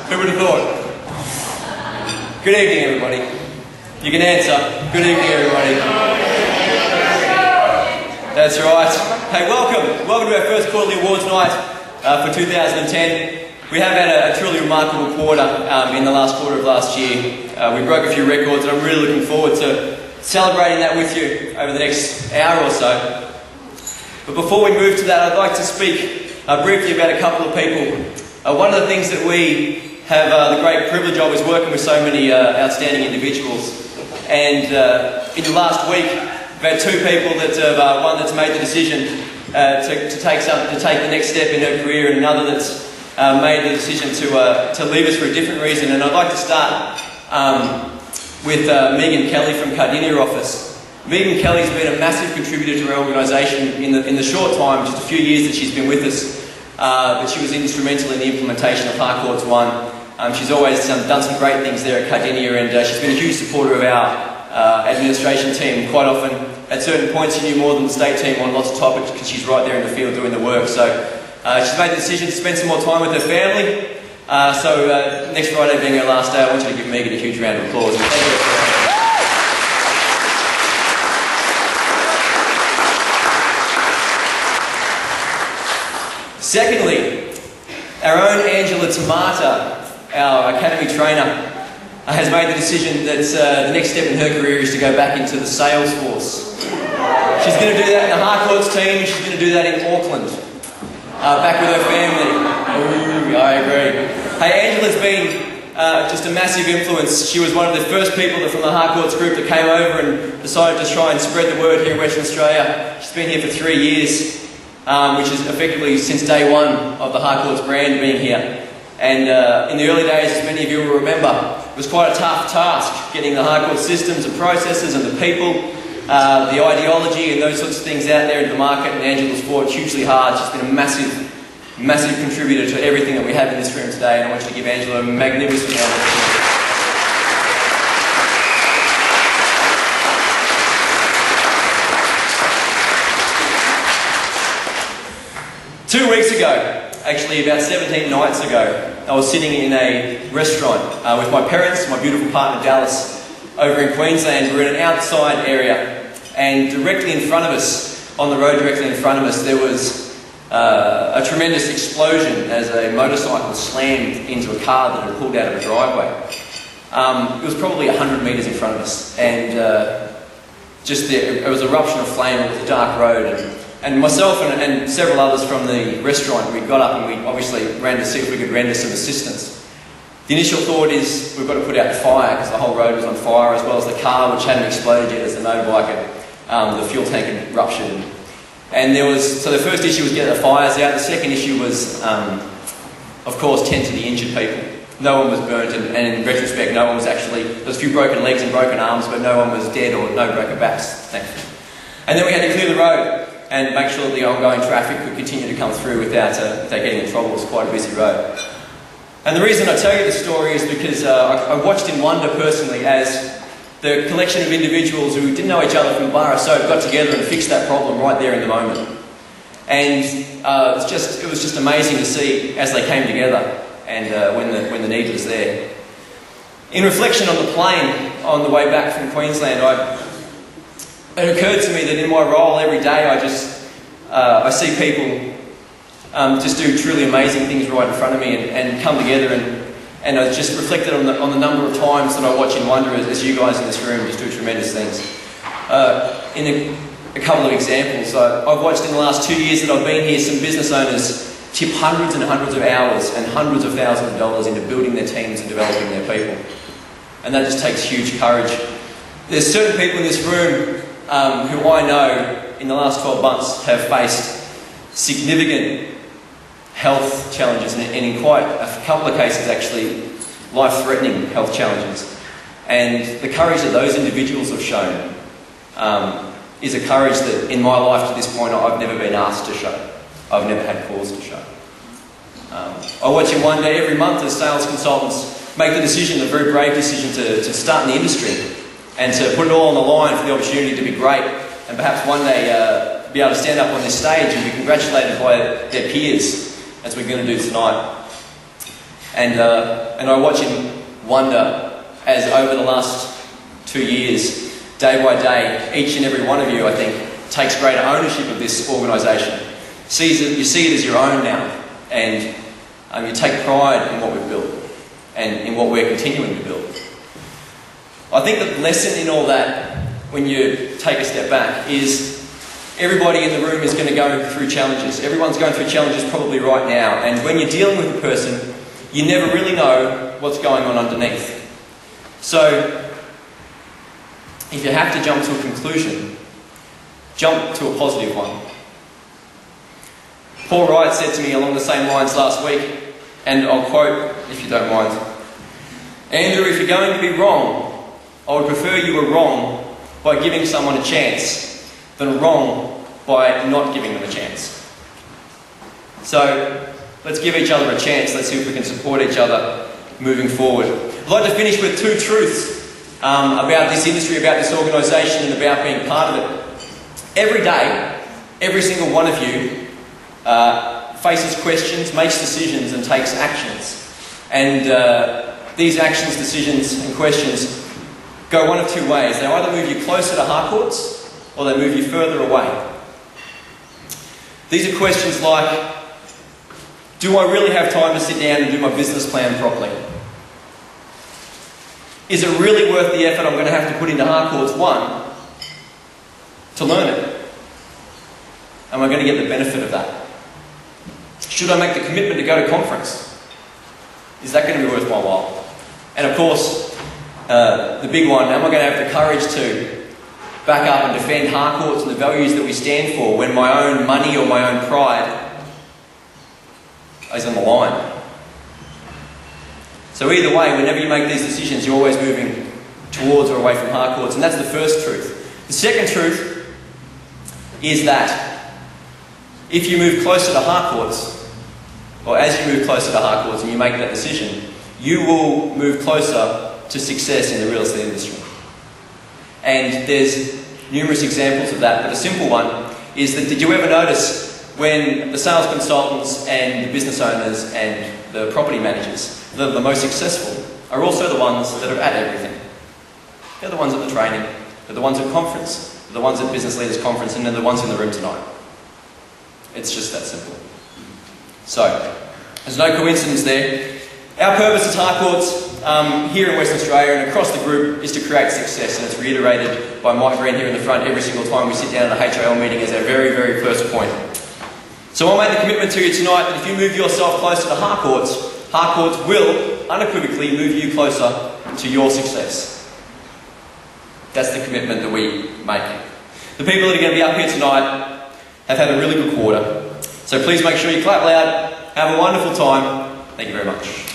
Who would have thought? Good evening, everybody. You can answer. Good evening, everybody. That's right. Hey, welcome. Welcome to our first quarterly awards night for 2010. We have had a truly remarkable quarter in the last quarter of last year. We broke a few records and I'm really looking forward to celebrating that with you over the next hour or so. But before we move to that, I'd like to speak briefly about a couple of people. One of the things that we have the great privilege of is working with so many outstanding individuals. And in the last week, we've had two people that have, one that's made the decision to take the next step in her career, and another that's made the decision to leave us for a different reason. And I'd like to start with Megan Kelly from Cardinia office. Megan Kelly's been a massive contributor to our organisation in the short time, just a few years that she's been with us, but she was instrumental in the implementation of Harcourts One. She's always done some great things there at Cardinia, and she's been a huge supporter of our administration team. Quite often, at certain points, she knew more than the state team on lots of topics because she's right there in the field doing the work. So she's made the decision to spend some more time with her family. So next Friday being her last day, I want you to give Megan a huge round of applause. And thank you. Secondly, our own Angela Tamata, our academy trainer, has made the decision that the next step in her career is to go back into the sales force. She's going to do that in the Harcourts team, she's going to do that in Auckland, back with her family. Ooh, I agree. Hey, Angela's been just a massive influence. She was one of the first people from the Harcourts group that came over and decided to try and spread the word here in Western Australia. She's been here for 3 years. Which is effectively since day one of the Harcourts brand being here. And in the early days, as many of you will remember, it was quite a tough task getting the Harcourts systems and processes and the people, the ideology and those sorts of things out there in the market, and Angela's fought hugely hard. She's been a massive contributor to everything that we have in this room today, and I want you to give Angela a magnificent round of applause. 2 weeks ago, actually about 17 nights ago, I was sitting in a restaurant with my parents, my beautiful partner Dallas, over in Queensland. We're in an outside area, and directly in front of us, on the road directly in front of us, there was a tremendous explosion as a motorcycle slammed into a car that had pulled out of a driveway. It was probably 100 metres in front of us, and it was an eruption of flame. It was a dark road, and myself and several others from the restaurant, we got up and we obviously ran to see if we could render some assistance. The initial thought is we've got to put out the fire because the whole road was on fire, as well as the car, which hadn't exploded yet as the motorbike the fuel tank had ruptured. And so the first issue was get the fires out. The second issue was, of course, tend to the injured people. No one was burnt, and in retrospect, no one was actually, there was a few broken legs and broken arms, but no one was dead or no broken backs, thankfully. And then we had to clear the road and make sure that the ongoing traffic could continue to come through without getting in trouble. It was quite a busy road. And the reason I tell you this story is because I watched in wonder personally as the collection of individuals who didn't know each other from a bar of soap got together and fixed that problem right there in the moment. And it was just amazing to see as they came together and when the need was there. In reflection on the plane on the way back from Queensland, it occurred to me that in my role every day I see people just do truly amazing things right in front of me and come together, and I just reflected on the number of times that I watch in wonder as you guys in this room just do tremendous things. In a couple of examples, I've watched in the last 2 years that I've been here some business owners tip hundreds and hundreds of hours and hundreds of thousands of dollars into building their teams and developing their people. And that just takes huge courage. There's certain people in this room who I know in the last 12 months have faced significant health challenges and in quite a couple of cases actually life-threatening health challenges. And the courage that those individuals have shown is a courage that in my life to this point I've never been asked to show. I've never had cause to show. I watch in wonder every month as sales consultants make the decision, the very brave decision to start in the industry and to put it all on the line for the opportunity to be great and perhaps one day be able to stand up on this stage and be congratulated by their peers, as we're going to do tonight. And I watch in wonder as over the last 2 years, day by day, each and every one of you, I think, takes greater ownership of this organisation. You see it as your own now, and you take pride in what we've built and in what we're continuing to build. I think the lesson in all that, when you take a step back, is everybody in the room is going to go through challenges. Everyone's going through challenges probably right now, and when you're dealing with a person, you never really know what's going on underneath. So, if you have to jump to a conclusion, jump to a positive one. Paul Wright said to me along the same lines last week, and I'll quote if you don't mind. Andrew, if you're going to be wrong, I would prefer you were wrong by giving someone a chance than wrong by not giving them a chance. So, let's give each other a chance. Let's see if we can support each other moving forward. I'd like to finish with 2 truths about this industry, about this organisation, and about being part of it. Every day, every single one of you faces questions, makes decisions, and takes actions. And these actions, decisions, and questions go one of 2 ways. They either move you closer to Harcourts, or they move you further away. These are questions like, do I really have time to sit down and do my business plan properly? Is it really worth the effort I'm going to have to put into Harcourts 1 to learn it? Am I going to get the benefit of that? Should I make the commitment to go to conference? Is that going to be worth my while? And of course, the big one, am I going to have the courage to back up and defend Harcourts and the values that we stand for when my own money or my own pride is on the line? So either way, whenever you make these decisions, you're always moving towards or away from Harcourts, and that's the first truth. The second truth is that if you move closer to Harcourts, or as you move closer to Harcourts and you make that decision, you will move closer to success in the real estate industry. And there's numerous examples of that, but a simple one is that, did you ever notice when the sales consultants and the business owners and the property managers, the most successful, are also the ones that are at everything? They're the ones at the training, they're the ones at conference, they're the ones at Business Leaders Conference, and they're the ones in the room tonight. It's just that simple. So, there's no coincidence there. Our purpose as Harcourts here in Western Australia and across the group is to create success, and it's reiterated by Mike Green here in the front every single time we sit down at a HIL meeting as our very, very first point. So I made the commitment to you tonight that if you move yourself closer to Harcourts, Harcourts will unequivocally move you closer to your success. That's the commitment that we make. The people that are going to be up here tonight have had a really good quarter. So please make sure you clap loud. Have a wonderful time. Thank you very much.